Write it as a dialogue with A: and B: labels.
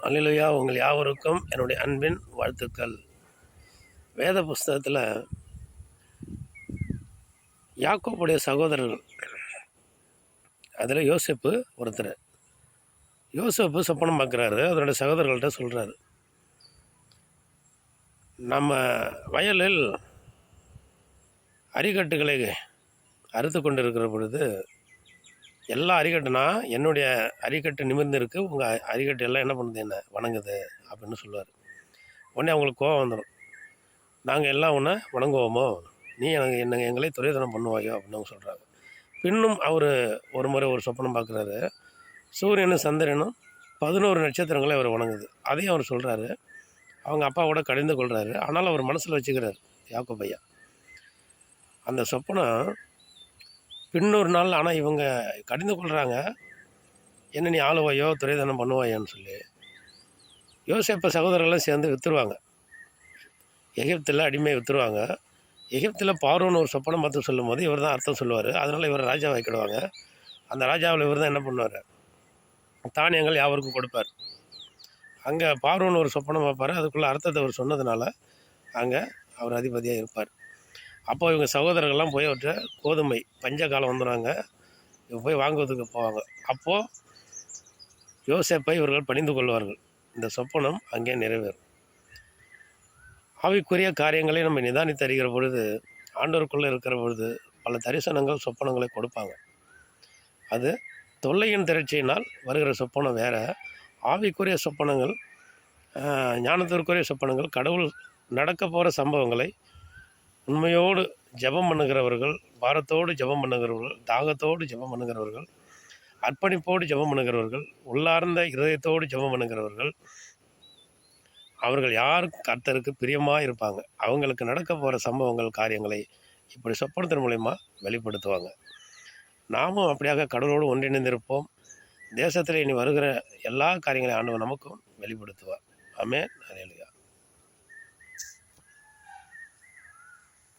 A: அல்லேலூயா. உங்கள் யாவருக்கும் என்னுடைய அன்பின் வாழ்த்துக்கள். வேத புஸ்தகத்தில் யாக்கோபுடைய சகோதரர்கள், அதில் யோசேப்பு ஒருத்தர். யோசேப்பு சொப்பனம் பார்க்குறாரு. அதனுடைய சகோதரர்கள்ட்ட சொல்கிறாரு, நம்ம வயலில் அரிக்கட்டுகளை அறுத்து கொண்டு இருக்கிற பொழுது எல்லா அரிக்கட்டுனா என்னுடைய அரிக்கட்டு நிமிர்ந்து இருக்குது, உங்கள் அரிக்கட்டு எல்லாம் என்ன பண்ணுது, என்ன வணங்குது அப்படின்னு சொல்லுவார். உடனே அவங்களுக்கு கோவம் வந்துடும். நாங்கள் எல்லாம் உன்னை வணங்குவோமோ, நீ எங்களை துறைதனம் பண்ணுவாயோ அப்படின்னு அவங்க சொல்கிறாங்க. பின்னும் அவர் ஒரு முறை ஒரு சொப்பனம் பார்க்குறாரு. சூரியனும் சந்திரனும் 11 நட்சத்திரங்களை அவர் வணங்குது. அதையும் அவர் சொல்கிறாரு. அவங்க அப்பாவோட கடிந்து கொள்கிறாரு. ஆனாலும் அவர் மனசில் வச்சுக்கிறார் யாக்கோபையா. அந்த சொப்பனம் பின்னொரு நாள், ஆனால் இவங்க கடிந்து கொள்கிறாங்க, என்ன நீ ஆளுவாயோ துறைதனம் பண்ணுவாயோன்னு சொல்லி. யோசேப்பு சகோதரர்கள்லாம் சேர்ந்து விற்றுருவாங்க. எகிப்தில் அடிமையை விற்றுருவாங்க. எகிப்தில் பார்வோன்னு ஒரு சொப்பனம் பார்த்து சொல்லும் போது இவர் தான் அர்த்தம் சொல்லுவார். அதனால் இவர் ராஜா வைக்கிடுவாங்க. அந்த ராஜாவில் இவர் தான் என்ன பண்ணுவார், தானியங்கள் யாவருக்கும் கொடுப்பார். அங்கே பார்வோன்னு ஒரு சொப்பனம் பார்ப்பார். அதுக்குள்ளே அர்த்தத்தை அவர் சொன்னதுனால அங்கே அவர் அதிபதியாக இருப்பார். அப்போது இவங்க சகோதரர்கள்லாம் போய் அவர்கிட்ட கோதுமை பஞ்ச காலம் வந்துடுவாங்க, இவங்க போய் வாங்குவதுக்கு போவாங்க. அப்போது யோசேப்பை இவர்கள் பணிந்து கொள்வார்கள். இந்த சொப்பனம் அங்கே நிறைவேறும். ஆவிக்குரிய காரியங்களை நம்ம நிதானித்து அறிகிற பொழுது, ஆண்டவருக்குள்ளே இருக்கிற பொழுது பல தரிசனங்கள் சொப்பனங்களை கொடுப்பாங்க. அது தொல்லையின் திரட்சியினால் வருகிற சொப்பனம் வேறு. ஆவிக்குரிய சொப்பனங்கள், ஞானத்திற்குரிய சொப்பனங்கள், கடவுள் நடக்க போகிற சம்பவங்களை உண்மையோடு ஜெபம் பண்ணுகிறவர்கள், பாரத்தோடு ஜெபம் பண்ணுகிறவர்கள், தாகத்தோடு ஜெபம் பண்ணுகிறவர்கள், அர்ப்பணிப்போடு ஜெபம் பண்ணுகிறவர்கள், உள்ளார்ந்த இருதயத்தோடு ஜெபம் பண்ணுகிறவர்கள், அவர்கள் யாருக்கு கர்த்தருக்கு பிரியமாக இருப்பாங்க. அவங்களுக்கு நடக்க போகிற சம்பவங்கள், காரியங்களை இப்படி சொப்பனத்தின் மூலயமா வெளிப்படுத்துவாங்க. நாமும் அப்படியாக கடவுளோடு ஒன்றிணைந்திருப்போம். தேசத்தில் இனி வருகிற எல்லா காரியங்களையும் ஆண்டவர் நமக்கும் வெளிப்படுத்துவார். ஆமென். அல்லேலூயா.